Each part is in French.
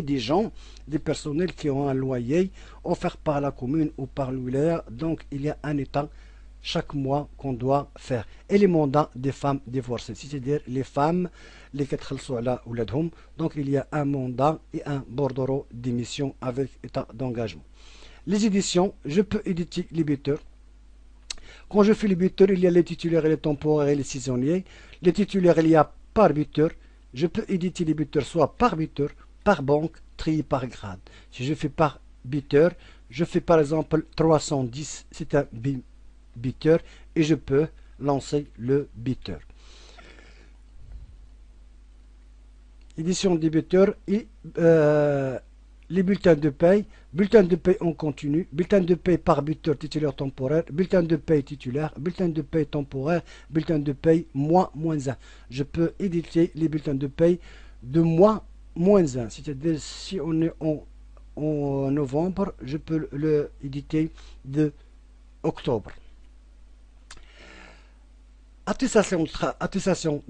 des gens, des personnels qui ont un loyer offert par la commune ou par l'ouléa. Donc il y a un état chaque mois qu'on doit faire. Et les mandats des femmes divorcées, c'est-à-dire les femmes, les ouladhom. Donc il y a un mandat et un bordereau d'émission avec état d'engagement. Les éditions, je peux éditer les buteurs. Quand je fais les buteurs, il y a les titulaires et les temporaires et les saisonniers. Les titulaires, il y a par buteur. Je peux éditer les buteurs soit par buteur, par banque, trié par grade. Si je fais par buteur, je fais par exemple 310, c'est un buteur, et je peux lancer le buteur. Édition des buteurs et les bulletins de paye en continu, bulletin de paye par buteur titulaire temporaire, bulletin de paye titulaire, bulletin de paye temporaire, bulletin de paye mois moins 1. Je peux éditer les bulletins de paye de mois moins 1. C'est-à-dire si on est en novembre, je peux le éditer de octobre. Attestation de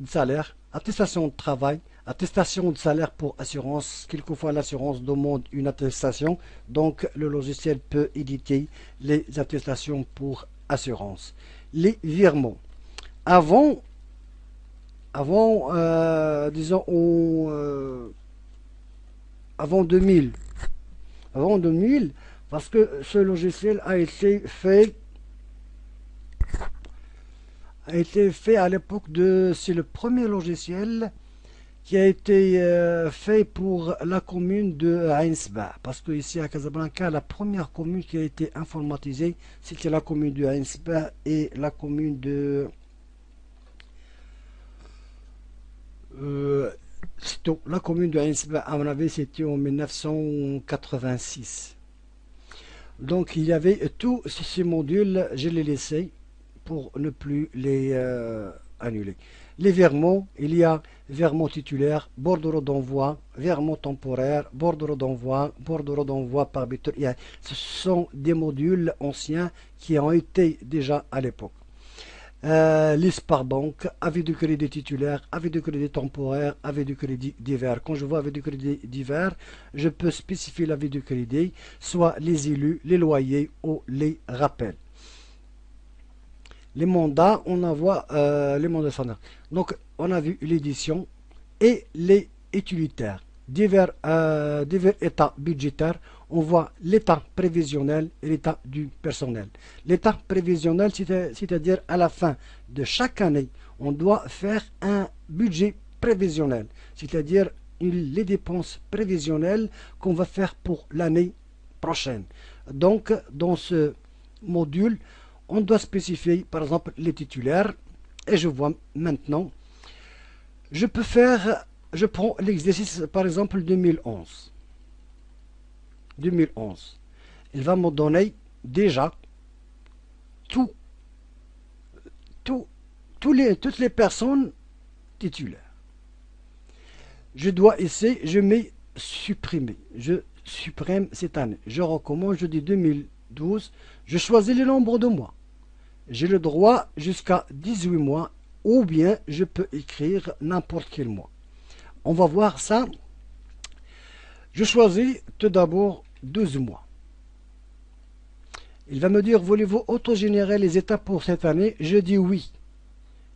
salaire, attestation de travail, attestation de salaire pour assurance. Quelquefois l'assurance demande une attestation, donc le logiciel peut éditer les attestations pour assurance. Les virements. Avant disons avant 2000, parce que ce logiciel a été fait à l'époque de... C'est le premier logiciel qui a été fait pour la commune de Ainsba. Parce que ici à Casablanca, la première commune qui a été informatisée, c'était la commune de Ainsba et la commune de... la commune de Ainsba, à mon avis, c'était en 1986. Donc il y avait tous ces modules, je les laissés pour ne plus les annuler. Les virements, il y a virement titulaire, bordereau d'envoi, virement temporaire, bordereau d'envoi par buteur. Ce sont des modules anciens qui ont été déjà à l'époque. Liste par banque, avis de crédit titulaire, avis de crédit temporaire, avis de crédit divers. Quand je vois avis de crédit divers, je peux spécifier l'avis de crédit, soit les élus, les loyers ou les rappels. Les mandats, on envoie les mandats standards. Donc, on a vu l'édition et les utilitaires. Divers états budgétaires, on voit l'état prévisionnel et l'état du personnel. L'état prévisionnel, c'est-à-dire à la fin de chaque année, on doit faire un budget prévisionnel, c'est-à-dire les dépenses prévisionnelles qu'on va faire pour l'année prochaine. Donc, dans ce module, on doit spécifier par exemple les titulaires et je vois maintenant, je prends l'exercice par exemple 2011. Il va me donner déjà toutes les personnes titulaires. Je dois ici, je mets supprimer, je supprime cette année, je recommence, je dis 2012, je choisis le nombre de mois. J'ai le droit jusqu'à 18 mois ou bien je peux écrire n'importe quel mois. On va voir ça. Je choisis tout d'abord 12 mois. Il va me dire, voulez-vous autogénérer les états pour cette année? Je dis oui.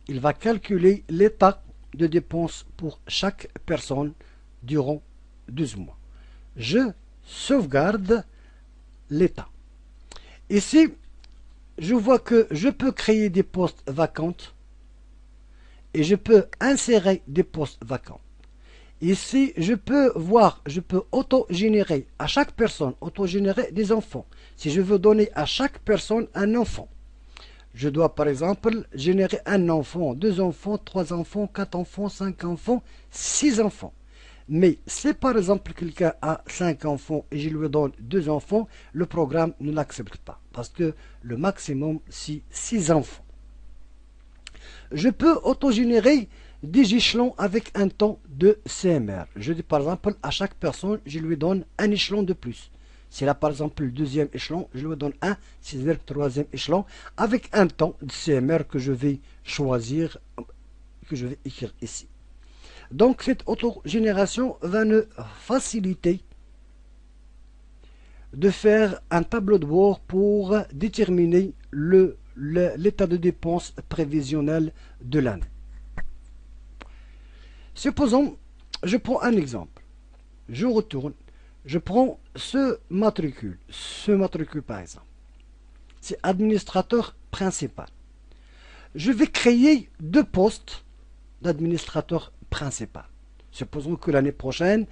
Il va calculer l'état de dépenses pour chaque personne durant 12 mois. Je sauvegarde l'état. Ici, je vois que je peux créer des postes vacants et je peux insérer des postes vacants. Ici, je peux auto-générer à chaque personne, auto-générer des enfants. Si je veux donner à chaque personne un enfant, je dois par exemple générer un enfant, 2 enfants, 3 enfants, 4 enfants, 5 enfants, 6 enfants. Mais si par exemple quelqu'un a 5 enfants et je lui donne 2 enfants, le programme ne l'accepte pas. Parce que le maximum, c'est 6 enfants. Je peux autogénérer des échelons avec un temps de CMR. Je dis par exemple, à chaque personne, je lui donne un échelon de plus. C'est là par exemple le 2e échelon, je lui donne un, c'est-à-dire le 3e échelon, avec un temps de CMR que je vais choisir, que je vais écrire ici. Donc cette autogénération va nous faciliter de faire un tableau de bord pour déterminer l'état de dépenses prévisionnel de l'année. Supposons, je prends un exemple. Je retourne, je prends ce matricule par exemple. C'est administrateur principal. Je vais créer deux postes d'administrateur principal. Supposons que l'année prochaine,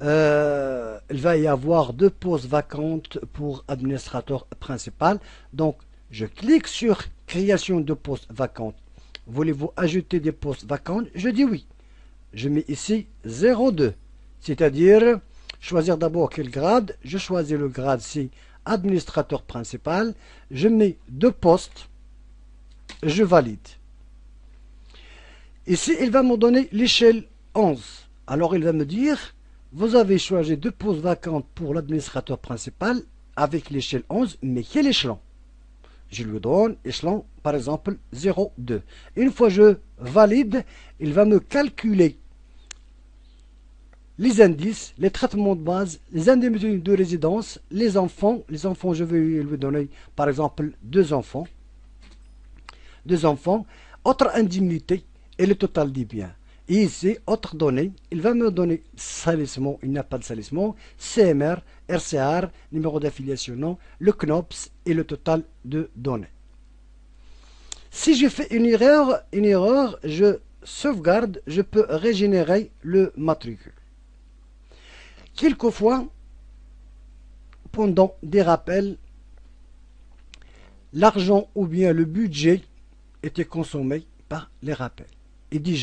il va y avoir deux postes vacantes pour administrateur principal. Donc, je clique sur création de postes vacantes. Voulez-vous ajouter des postes vacants? Je dis oui. Je mets ici 02, c'est-à-dire choisir d'abord quel grade. Je choisis le grade C, administrateur principal. Je mets deux postes. Je valide. Ici, il va me donner l'échelle 11. Alors, il va me dire, vous avez choisi deux postes vacantes pour l'administrateur principal avec l'échelle 11, mais quel échelon? Je lui donne échelon, par exemple, 0,2. Une fois je valide, il va me calculer les indices, les traitements de base, les indemnités de résidence, les enfants. Les enfants, je vais lui donner, par exemple, deux enfants, autre indemnité et le total des biens. Et ici, autre donnée, il va me donner salissement, il n'y a pas de salissement, CMR, RCR, numéro d'affiliation non, le CNOPS et le total de données. Si je fais une erreur, je sauvegarde, je peux régénérer le matricule. Quelquefois, pendant des rappels, l'argent ou bien le budget était consommé par les rappels. Il dit